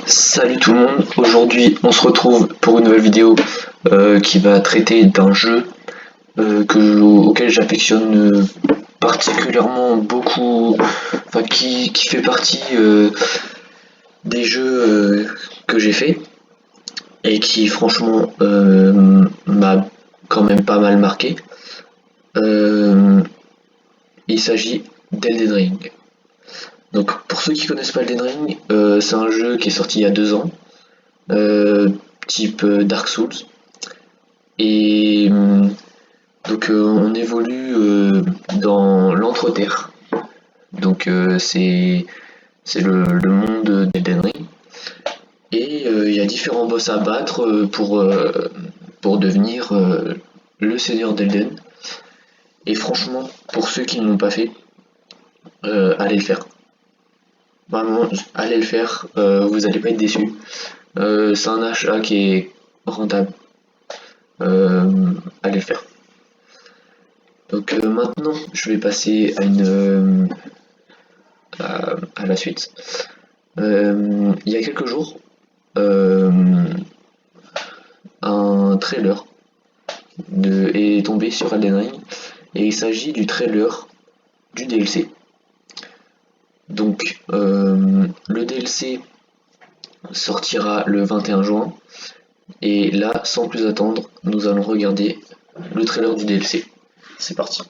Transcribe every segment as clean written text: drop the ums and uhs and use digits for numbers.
Salut tout le monde, aujourd'hui on se retrouve pour une nouvelle vidéo qui va traiter d'un jeu auquel j'affectionne particulièrement beaucoup, enfin qui fait partie des jeux que j'ai fait et qui franchement m'a quand même pas mal marqué. Il s'agit d'Elden Ring. Donc pour ceux qui connaissent pas Elden Ring, c'est un jeu qui est sorti il y a 2 ans, type Dark Souls. Et donc on évolue dans l'Entre-Terre. Donc c'est le monde d'Elden Ring. Et il y a différents boss à battre pour devenir le seigneur d'Elden. Et franchement, pour ceux qui ne l'ont pas fait, allez le faire. Vraiment, allez le faire, vous allez pas être déçus. C'est un achat qui est rentable. Allez le faire. Donc maintenant, je vais passer à la suite. Il y a quelques jours, un trailer est tombé sur Elden Ring et il s'agit du trailer du DLC. Donc le DLC sortira le 21 juin et là, sans plus attendre, nous allons regarder le trailer du DLC. C'est parti.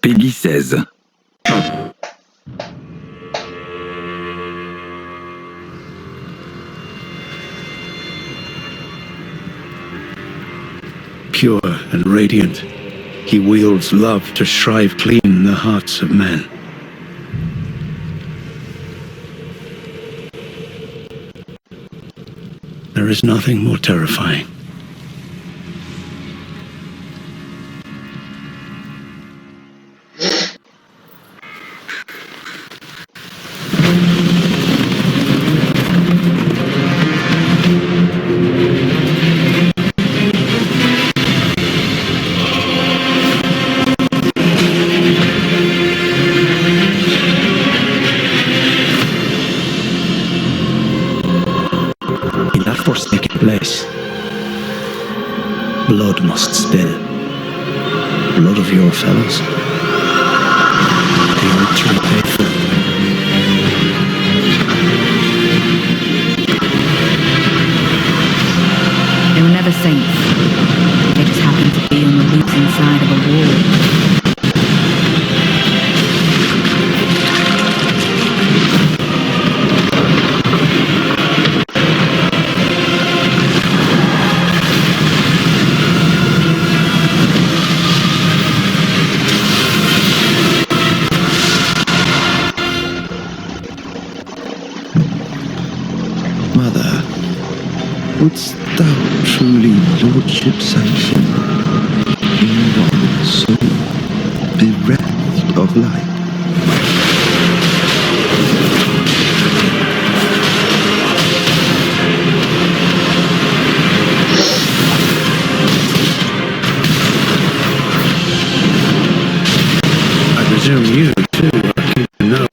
Peggy 16. Pure and radiant, he wields love to shrive clean the hearts of men. There is nothing more terrifying. In that forsaken place, blood must spill. Blood of your fellows. The ultra faithful. They were never saints. They just happened to be on the losing side of a war. Mother, wouldst thou truly lordship sanction in one soul bereft of light? I presume you, too, are keen to know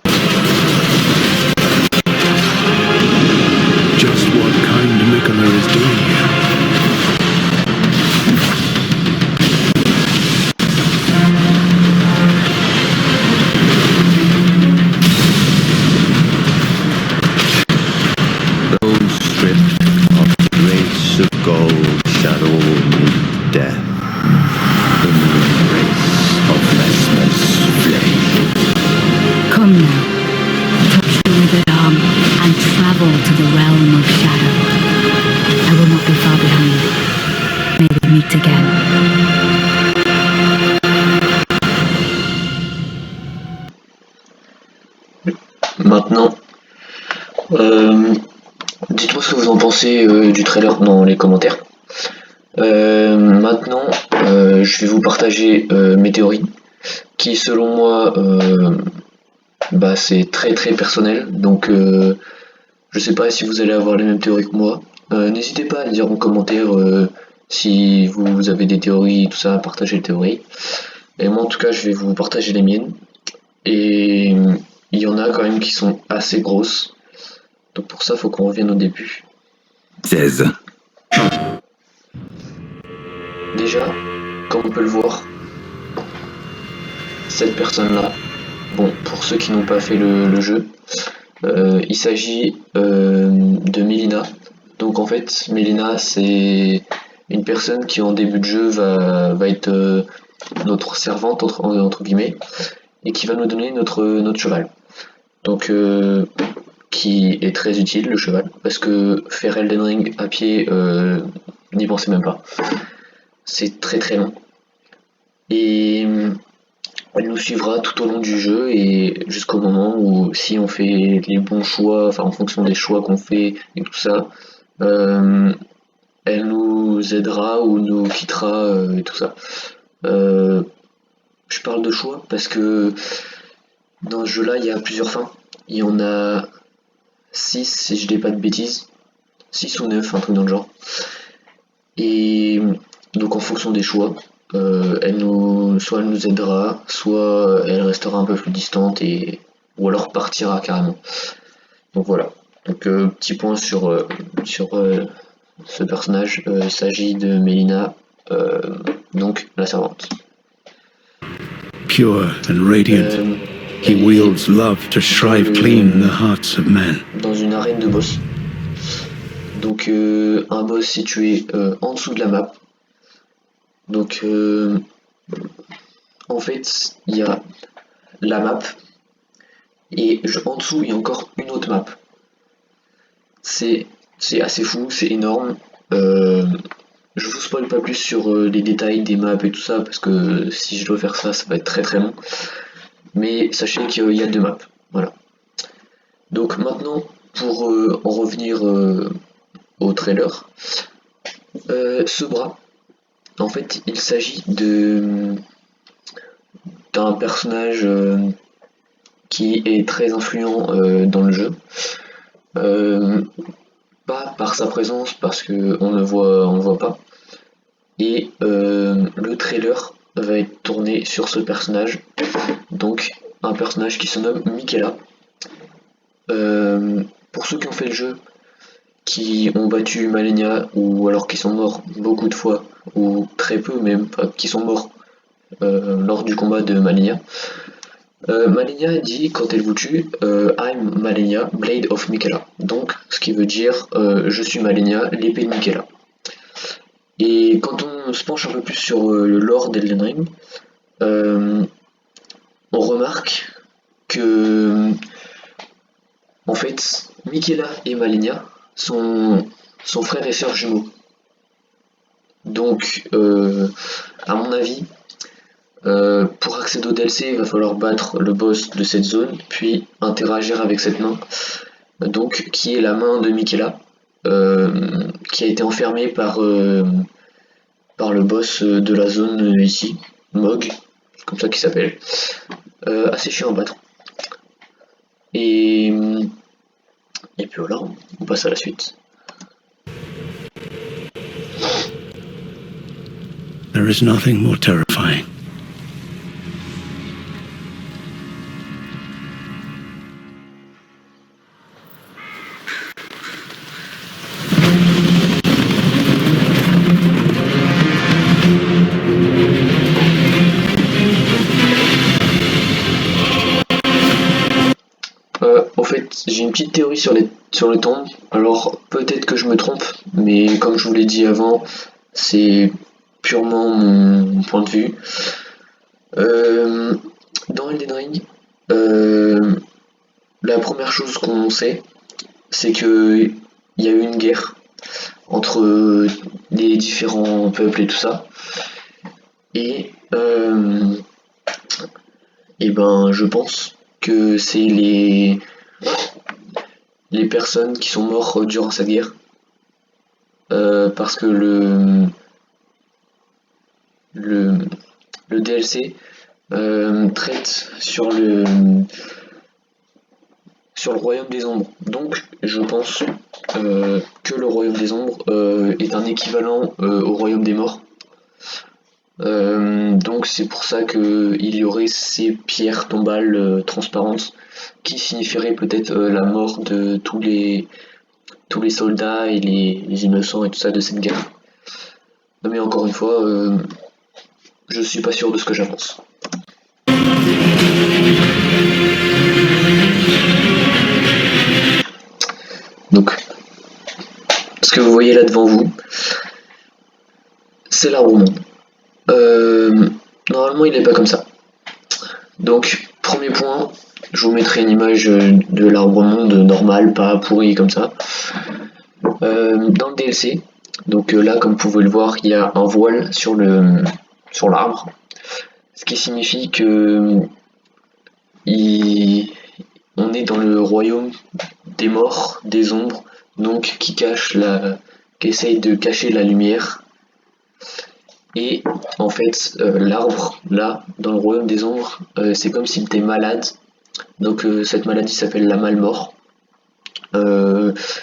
just what kind Miquella is doing here. Those stripped of the grace of gold shall all meet death in the embrace of Vesper's flame. Come now, touch the withered arm and travel to the realm of shadow. I will not be far behind. May we meet again. Maintenant, dites-moi ce que vous en pensez du trailer dans les commentaires. Maintenant, je vais vous partager mes théories, qui selon moi, c'est très très personnel. Donc, je sais pas si vous allez avoir les mêmes théories que moi. N'hésitez pas à le dire en commentaire si vous avez des théories, tout ça, partagez les théories. Et moi, en tout cas, je vais vous partager les miennes. Et il y en a quand même qui sont assez grosses. Donc pour ça, faut qu'on revienne au début. 16, Déjà, comme on peut le voir, cette personne-là, bon, pour ceux qui n'ont pas fait le jeu, il s'agit de Mélina. Donc en fait, Mélina, c'est une personne qui en début de jeu va être notre servante, entre guillemets, et qui va nous donner notre cheval. Donc qui est très utile, le cheval, parce que faire Elden Ring à pied, n'y pensez même pas. C'est très très long. Et elle nous suivra tout au long du jeu et jusqu'au moment où si on fait les bons choix, enfin en fonction des choix qu'on fait et tout ça, elle nous aidera ou nous quittera et tout ça. Je parle de choix parce que dans ce jeu-là, il y a plusieurs fins. Il y en a 6 si je dis pas de bêtises. 6 ou 9, un truc dans le genre. Et donc en fonction des choix, soit elle nous aidera, soit elle restera un peu plus distante ou alors partira carrément. Donc voilà. Donc petit point sur ce personnage. Il s'agit de Mélina, donc la servante. Pure and radiant, he wields love to shrive clean the hearts of men. Dans une arène de boss. Donc un boss situé en dessous de la map. Donc en fait il y a la map et en dessous il y a encore une autre map. C'est assez fou, c'est énorme. Je vous spoil pas plus sur les détails des maps et tout ça parce que si je dois faire ça, ça va être très très long. Mais sachez qu'il y a 2 maps. Voilà. Donc maintenant, pour en revenir au trailer, ce bras, en fait, il s'agit d'un personnage qui est très influent dans le jeu. Pas par sa présence parce que on le voit pas. Et le trailer va être tourné sur ce personnage, donc un personnage qui se nomme Miquella. Pour ceux qui ont fait le jeu, qui ont battu Malenia ou alors qui sont morts beaucoup de fois ou très peu même, qui sont morts lors du combat de Malenia. Malenia dit quand elle vous tue I'm Malenia, Blade of Miquella. Donc ce qui veut dire je suis Malenia, l'épée de Miquella. Et quand on se penche un peu plus sur le lore d'Elden Ring, on remarque que en fait Miquella et Malenia sont frères et sœurs jumeaux. Donc à mon avis, pour accéder au DLC, il va falloir battre le boss de cette zone, puis interagir avec cette main, donc qui est la main de Miquella, qui a été enfermée par le boss de la zone ici, Mog, c'est comme ça qu'il s'appelle. Assez chiant à battre. Et puis voilà, on passe à la suite. There is nothing more terrifying. Au fait, j'ai une petite théorie sur les tombes. Alors peut-être que je me trompe, mais comme je vous l'ai dit avant, c'est purement mon point de vue. Dans Elden Ring, la première chose qu'on sait, c'est que il y a eu une guerre entre les différents peuples et tout ça. Et ben je pense que c'est les personnes qui sont mortes durant cette guerre. Parce que le DLC traite sur le royaume des ombres. Donc je pense que le royaume des ombres est un équivalent au royaume des morts. Donc c'est pour ça qu'il y aurait ces pierres tombales transparentes qui signifieraient peut-être la mort de tous les soldats et les innocents et tout ça de cette guerre. Mais encore une fois, je suis pas sûr de ce que j'avance. Donc, ce que vous voyez là devant vous, c'est l'arbre monde. Normalement, il n'est pas comme ça. Donc, premier point, je vous mettrai une image de l'arbre monde normal, pas pourri comme ça. Dans le DLC, donc là, comme vous pouvez le voir, il y a un voile sur l'arbre, ce qui signifie que on est dans le royaume des morts, des ombres, donc qui essaye de cacher la lumière. Et en fait, l'arbre, là, dans le royaume des ombres, c'est comme s'il était malade. Donc cette maladie s'appelle la Malmort.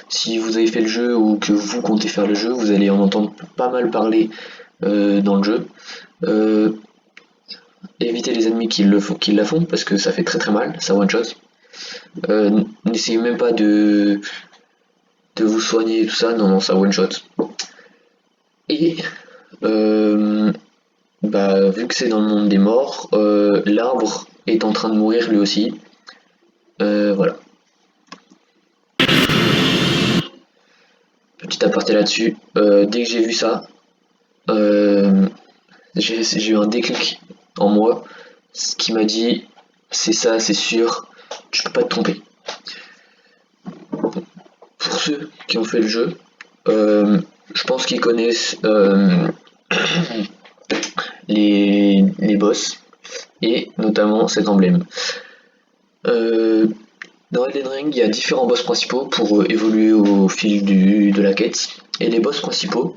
Si vous avez fait le jeu ou que vous comptez faire le jeu, vous allez en entendre pas mal parler dans le jeu. Évitez les ennemis qui la font parce que ça fait très très mal, ça one shot. N'essayez même pas de vous soigner et tout ça, non, ça one shot. Et vu que c'est dans le monde des morts, l'arbre est en train de mourir lui aussi. Voilà. Petit aparté là-dessus. Dès que j'ai vu ça, j'ai eu un déclic en moi, ce qui m'a dit c'est ça, c'est sûr, tu peux pas te tromper. Pour ceux qui ont fait le jeu, je pense qu'ils connaissent les boss et notamment cet emblème. Dans Elden Ring, il y a différents boss principaux pour évoluer au fil de la quête, et les boss principaux,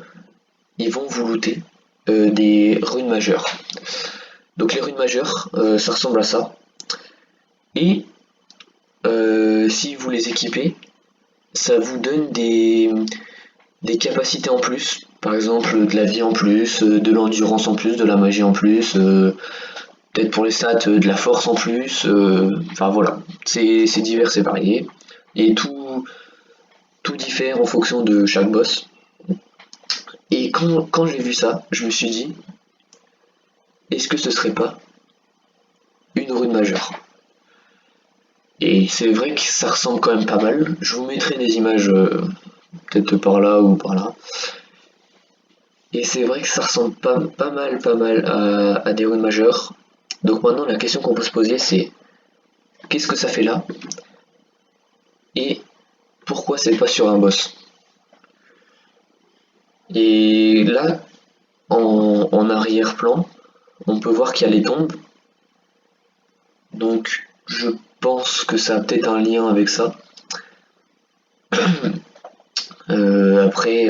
ils vont vous looter des runes majeures. Donc les runes majeures, ça ressemble à ça, et si vous les équipez, ça vous donne des capacités en plus, par exemple de la vie en plus, de l'endurance en plus, de la magie en plus, peut-être pour les stats de la force en plus, enfin voilà, c'est divers et varié, et tout diffère en fonction de chaque boss. Et quand j'ai vu ça, je me suis dit, est-ce que ce serait pas une rune majeure? Et c'est vrai que ça ressemble quand même pas mal, je vous mettrai des images peut-être par là ou par là. Et c'est vrai que ça ressemble pas mal à des runes majeures. Donc maintenant la question qu'on peut se poser c'est qu'est-ce que ça fait là? Et pourquoi c'est pas sur un boss? Et là, en arrière-plan, on peut voir qu'il y a les tombes. Donc je pense que ça a peut-être un lien avec ça. Après,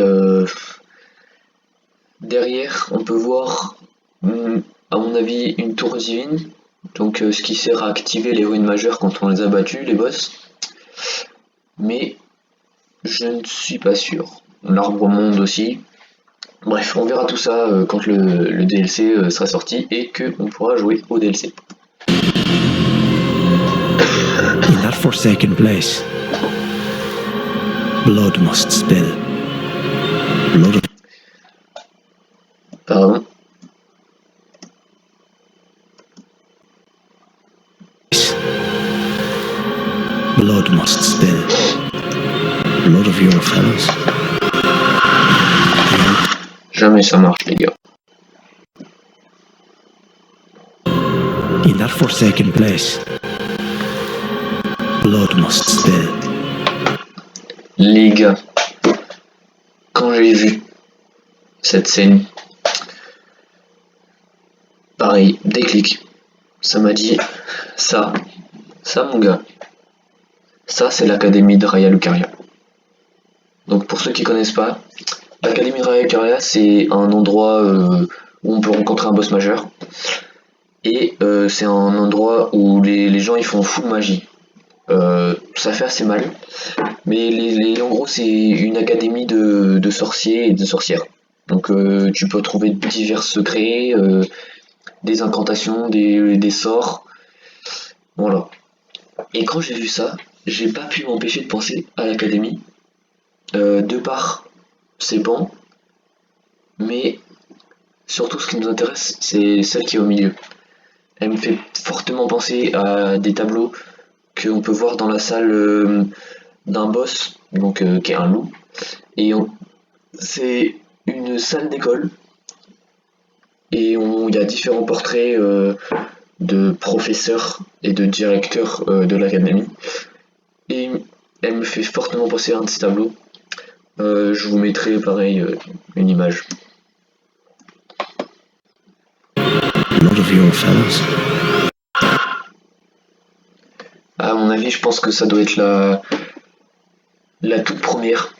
derrière, on peut voir, à mon avis, une tour divine. Donc ce qui sert à activer les ruines majeures quand on les a battues, les boss. Mais je ne suis pas sûr. L'arbre monde aussi. Bref, on verra tout ça quand le DLC sera sorti et qu'on pourra jouer au DLC. In that forsaken place, blood must spill. Blood of Pardon. blood must spill. Blood of your fellows. Jamais ça marche, les gars. In that forsaken place, blood must spill. Les gars, quand j'ai vu cette scène, pareil, déclic. Ça m'a dit, ça mon gars, ça c'est l'académie de Raya Lucaria. Donc pour ceux qui connaissent pas, l'académie de Raya Lucaria c'est un endroit où on peut rencontrer un boss majeur. Et c'est un endroit où les gens ils font full magie. Ça fait assez mal. Mais en gros c'est une académie de sorciers et de sorcières. Donc tu peux trouver divers secrets, des incantations, des sorts, voilà. Et quand j'ai vu ça, j'ai pas pu m'empêcher de penser à l'académie, de par ses bancs, mais surtout ce qui nous intéresse, c'est celle qui est au milieu. Elle me fait fortement penser à des tableaux qu'on peut voir dans la salle d'un boss, donc qui est un loup. Et c'est une salle d'école et il y a différents portraits de professeurs et de directeurs de l'académie. Et elle me fait fortement penser à un de ces tableaux. Je vous mettrai pareil une image. Not of your fellows. À mon avis, je pense que ça doit être la toute première.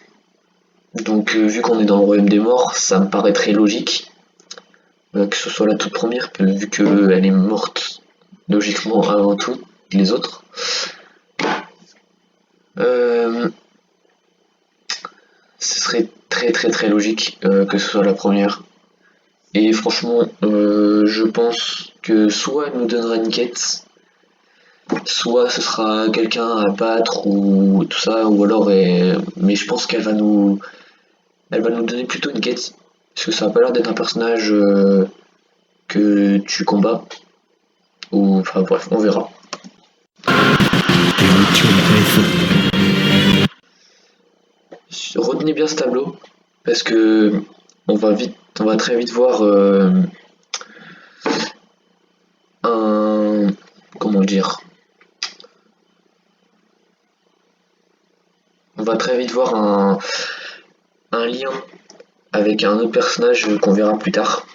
Donc vu qu'on est dans le royaume des morts, ça me paraît très logique que ce soit la toute première, vu qu'elle est morte logiquement avant toutes les autres. Ce serait très très très logique que ce soit la première. Et franchement, je pense que soit elle nous donnera une quête, soit ce sera quelqu'un à battre ou tout ça, ou alors mais je pense elle va nous donner plutôt une quête, parce que ça a pas l'air d'être un personnage que tu combats, ou enfin bref, on verra. Retenez bien ce tableau, parce que on va très vite voir comment dire, on va très vite voir un lien avec un autre personnage qu'on verra plus tard.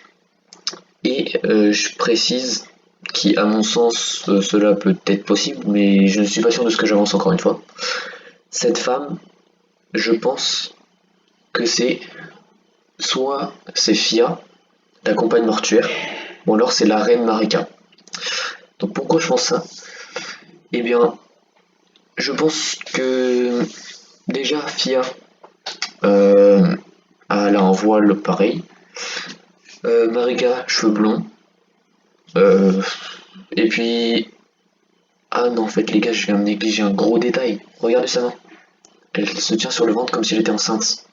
Et je précise qu'à mon sens, cela peut être possible, mais je ne suis pas sûr de ce que j'avance encore une fois. Cette femme, je pense que soit c'est Fia, la compagne mortuaire, ou alors c'est la reine Marika. Donc pourquoi je pense ça? Eh bien, je pense que déjà Fia, elle a un voile pareil. Marika, cheveux blonds. Et puis... Ah non, en fait les gars, je viens de négliger un gros détail. Regardez sa main. Elle se tient sur le ventre comme si elle était enceinte.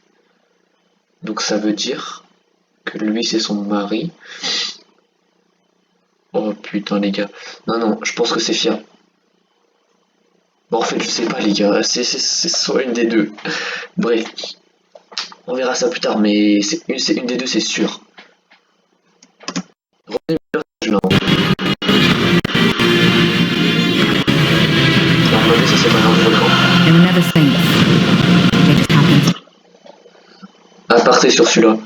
Donc ça veut dire que lui c'est son mari. Oh putain les gars. Non, je pense que c'est Fia. Bon en fait je sais pas les gars, c'est soit une des deux. Bref. On verra ça plus tard, mais c'est une des deux, c'est sûr. Revenez vers le personnage, là. À mon avis, ça c'est pas un volcan. They were never saints. They just happened. Aparté sur celui-là.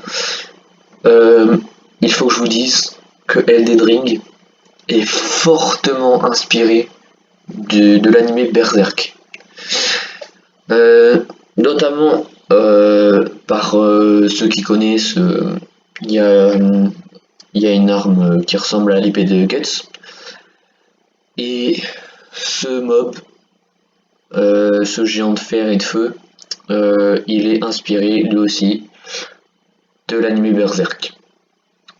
Il faut que je vous dise que Elden Ring est fortement inspiré de l'anime Berserk. Notamment par ceux qui connaissent, il y a une arme qui ressemble à l'épée de Guts. Et ce mob, ce géant de fer et de feu, il est inspiré lui aussi de l'anime Berserk.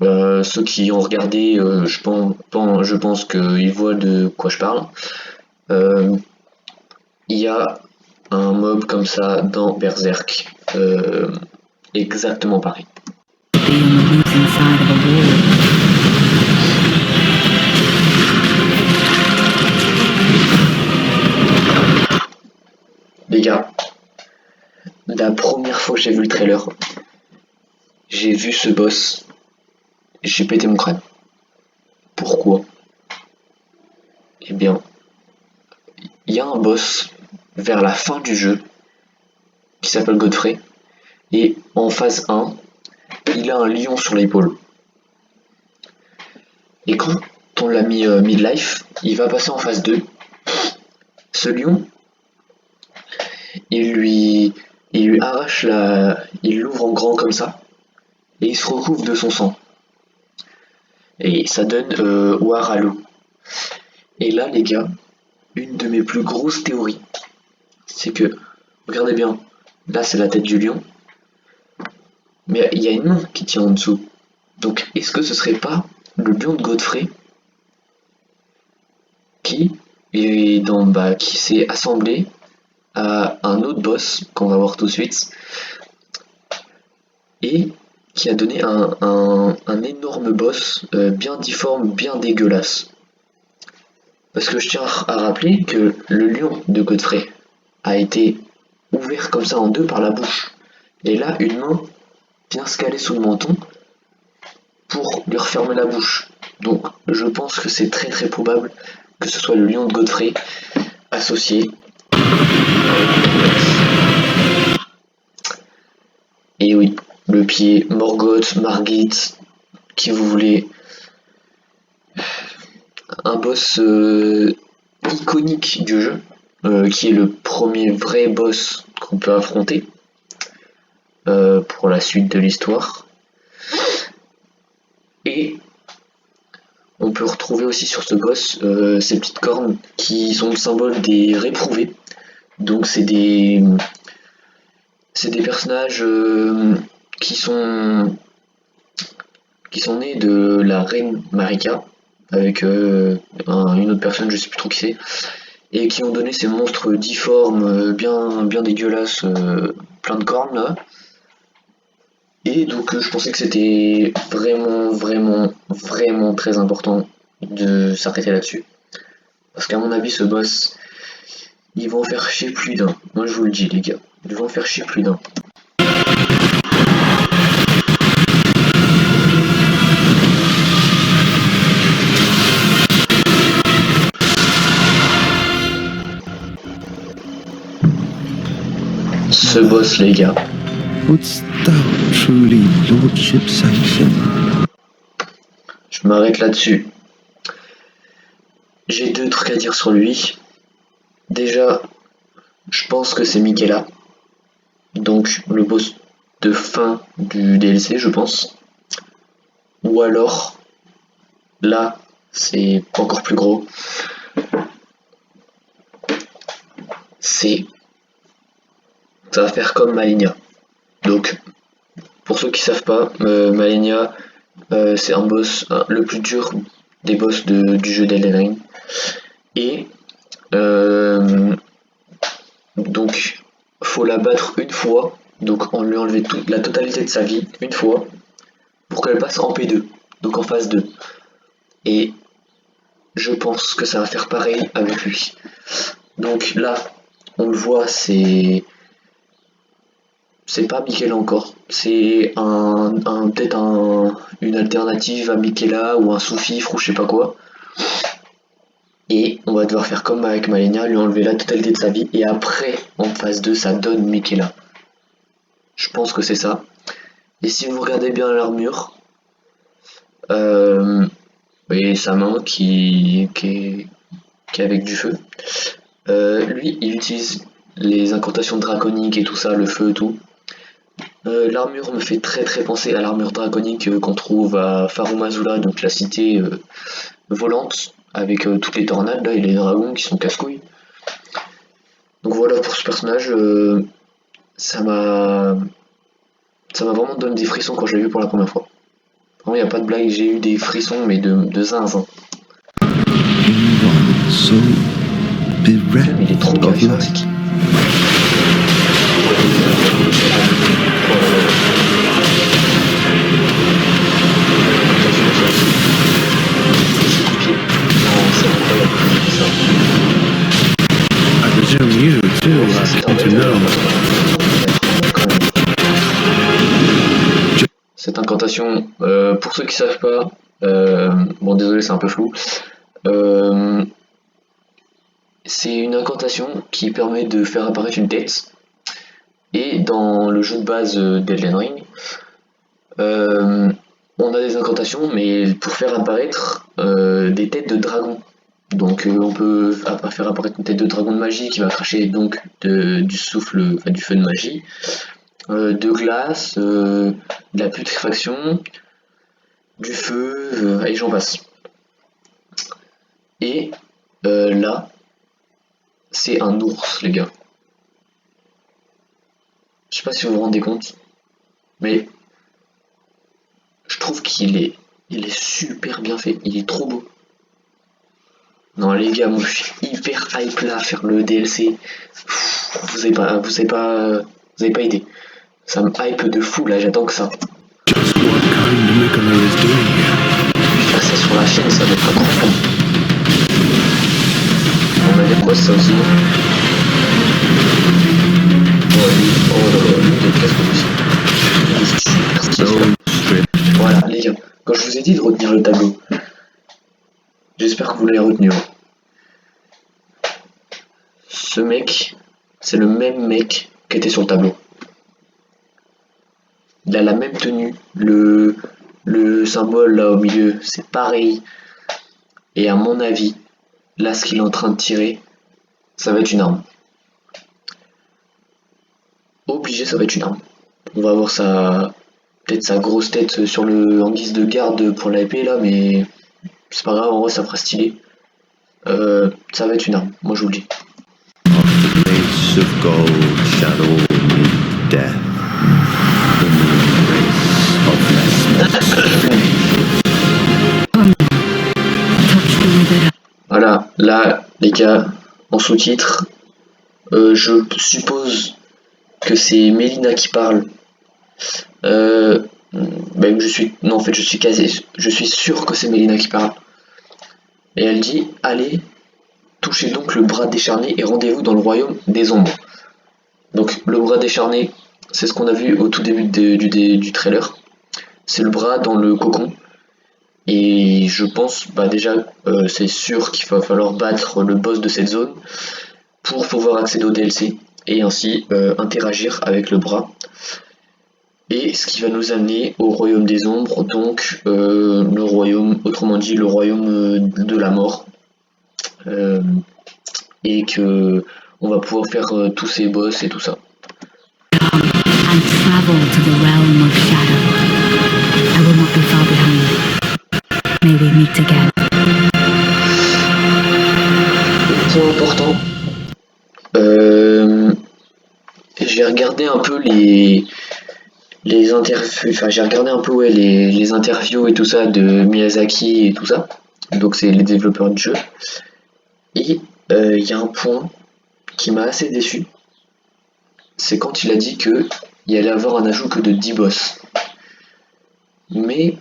Ceux qui ont regardé, je pense qu'ils voient de quoi je parle. Il y a un mob comme ça dans Berserk, exactement pareil. Be on the losing side of a war. Les gars, la première fois que j'ai vu le trailer, j'ai vu ce boss, j'ai pété mon crâne. Pourquoi? Eh bien, il y a un boss vers la fin du jeu qui s'appelle Godfrey, et en phase 1, il a un lion sur l'épaule. Et quand on l'a mis midlife, il va passer en phase 2. Ce lion, il lui arrache il l'ouvre en grand comme ça, et il se recouvre de son sang. Et ça donne War Halo. Et là, les gars, une de mes plus grosses théories, c'est que, regardez bien, là c'est la tête du lion, mais il y a une main qui tient en dessous. Donc est-ce que ce serait pas le lion de Godfrey qui qui s'est assemblé à un autre boss qu'on va voir tout de suite et qui a donné un énorme boss bien difforme, bien dégueulasse. Parce que je tiens à rappeler que le lion de Godfrey a été ouvert comme ça en deux par la bouche. Et là, une main vient se caler sous le menton pour lui refermer la bouche. Donc je pense que c'est très très probable que ce soit le lion de Godfrey associé. Et oui, le pied, Morgoth, Margit, qui vous voulez. Un boss iconique du jeu, qui est le premier vrai boss qu'on peut affronter pour la suite de l'histoire. Et on peut retrouver aussi sur ce boss ces petites cornes qui sont le symbole des réprouvés. Donc c'est des personnages qui sont nés de la reine Marika avec une autre personne, je sais plus trop qui c'est, et qui ont donné ces monstres difformes, bien dégueulasses, plein de cornes là. Et donc je pensais que c'était vraiment très important de s'arrêter là-dessus. Parce qu'à mon avis ce boss, ils vont en faire chier plus d'un. Moi je vous le dis les gars, ils vont en faire chier plus d'un. Ce boss les gars. Wouldst thou truly lordship sanction? Je m'arrête là-dessus. J'ai deux trucs à dire sur lui. Déjà, je pense que c'est Miquella. Donc le boss de fin du DLC, je pense. Ou alors, là, c'est encore plus gros. Ça va faire comme Malenia. Donc, pour ceux qui savent pas, Malenia, c'est un boss, le plus dur des boss du jeu d'Elden Ring. Et donc, faut la battre une fois, donc on lui enlever la totalité de sa vie une fois, pour qu'elle passe en P2, donc en phase 2. Et je pense que ça va faire pareil avec lui. Donc là, on le voit, c'est pas Miquella encore, c'est peut-être une alternative à Miquella ou un sous-fifre ou je sais pas quoi. Et on va devoir faire comme avec Malenia, lui enlever la totalité de sa vie et après en phase 2 ça donne Miquella. Je pense que c'est ça. Et si vous regardez bien l'armure, et sa main qui est avec du feu, lui il utilise les incantations draconiques et tout ça, le feu et tout. L'armure me fait très penser à l'armure draconique qu'on trouve à Farum Azula, donc la cité volante, avec toutes les tornades là et les dragons qui sont casse-couilles. Donc voilà pour ce personnage, ça m'a vraiment donné des frissons quand je l'ai vu pour la première fois. Vraiment y a pas de blague, j'ai eu des frissons mais de zinzin. So bereft Il est trop of charismatique. I presume you too are to know. Cette incantation, pour ceux qui savent pas, bon désolé c'est un peu flou, c'est une incantation qui permet de faire apparaître une tête. Et dans le jeu de base d'Elden Ring, on a des incantations, mais pour faire apparaître des têtes de dragon. Donc on peut faire apparaître une tête de dragon de magie qui va cracher donc du souffle, enfin du feu de magie, de glace, de la putréfaction, du feu, et j'en passe. Et là, c'est un ours, les gars. Je sais pas si vous vous rendez compte, mais trouve il est super bien fait, il est trop beau. Non les gars, moi je suis hyper hype là à faire le DLC. Vous avez pas idée. Ça me hype de fou là, j'attends que ça. Just what kind Nicola is doing here? Faire ça sur la chaîne, ça va être incroyable. On va dire quoi ça aussi? Oh là là, le casque aussi. Il est super stylé. Stone Strip. Voilà les gars, quand je vous ai dit de retenir le tableau, j'espère que vous l'avez retenu. Ce mec, c'est le même mec qui était sur le tableau. Il a la même tenue, le symbole là au milieu, c'est pareil. Et à mon avis, là ce qu'il est en train de tirer, ça va être une arme. Obligé, ça va être une arme. On va avoir peut-être sa grosse tête en guise de garde pour la épée là, mais c'est pas grave, en vrai ça fera stylé. Ça va être une arme, moi je vous le dis. Of the race of gold shall all meet death. In the embrace of Messmer's flame. Touch the withered Voilà, là les gars, en sous-titre, je suppose que c'est Mélina qui parle. Non, en fait, je suis sûr que c'est Mélina qui parle. Et elle dit, allez, touchez donc le bras décharné et rendez-vous dans le royaume des ombres. Donc le bras décharné, c'est ce qu'on a vu au tout début du trailer. C'est le bras dans le cocon. Et je pense, déjà, c'est sûr qu'il va falloir battre le boss de cette zone pour pouvoir accéder au DLC et ainsi interagir avec le bras. Et ce qui va nous amener au royaume des ombres, donc le royaume, autrement dit le royaume de la mort. Et que on va pouvoir faire tous ces boss et tout ça. and travel to the realm of shadow. I will not be far behind. May we meet again. Point important. J'ai regardé un peu les interviews, enfin j'ai regardé un peu les interviews et tout ça de Miyazaki et tout ça. Donc c'est les développeurs du jeu. Et il y a un point qui m'a assez déçu. C'est quand il a dit que il allait avoir un ajout que de 10 boss. Mais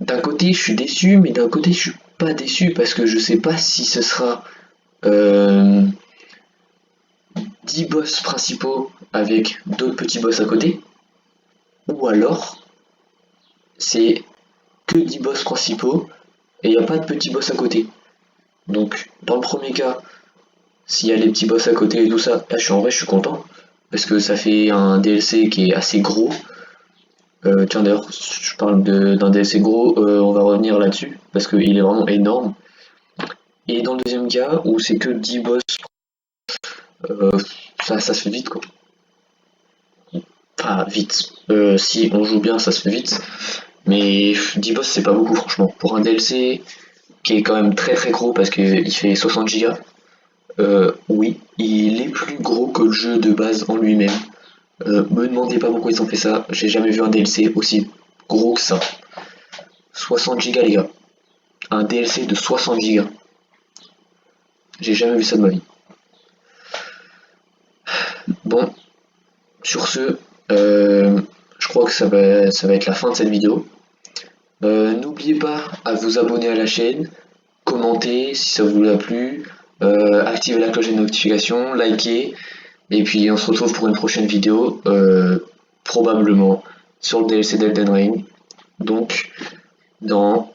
d'un côté je suis déçu, mais d'un côté je suis pas déçu parce que je sais pas si ce sera 10 boss principaux avec d'autres petits boss à côté, ou alors c'est que 10 boss principaux et il n'y a pas de petits boss à côté. Donc dans le premier cas, s'il y a les petits boss à côté et tout ça, là je suis content parce que ça fait un DLC qui est assez gros. Tiens d'ailleurs, je parle d'un DLC gros, on va revenir là-dessus parce qu'il est vraiment énorme. Et dans le deuxième cas où c'est que 10 boss, ça se fait vite quoi. Enfin vite, si on joue bien ça se fait vite, mais 10 boss c'est pas beaucoup franchement. Pour un DLC qui est quand même très très gros parce qu'il fait 60 Go, oui, il est plus gros que le jeu de base en lui-même. Me demandez pas pourquoi ils ont fait ça, j'ai jamais vu un DLC aussi gros que ça. 60 Go les gars, un DLC de 60 Go. J'ai jamais vu ça de ma vie. Bon, sur ce, je crois que ça va être la fin de cette vidéo. N'oubliez pas à vous abonner à la chaîne, commenter si ça vous a plu, activer la cloche de notification, liker, et puis on se retrouve pour une prochaine vidéo, probablement sur le DLC d'Elden Ring, donc en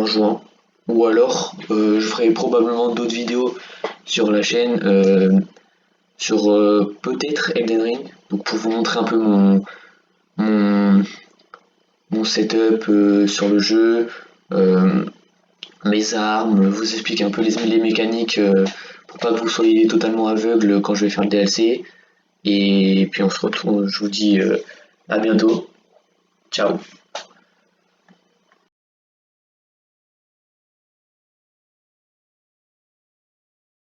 juin, ou alors je ferai probablement d'autres vidéos sur la chaîne sur peut-être Elden Ring, donc pour vous montrer un peu mon setup sur le jeu, mes armes, vous expliquer un peu les mécaniques pour pas que vous soyez totalement aveugle quand je vais faire le DLC. Et puis on se retrouve, je vous dis à bientôt. Ciao.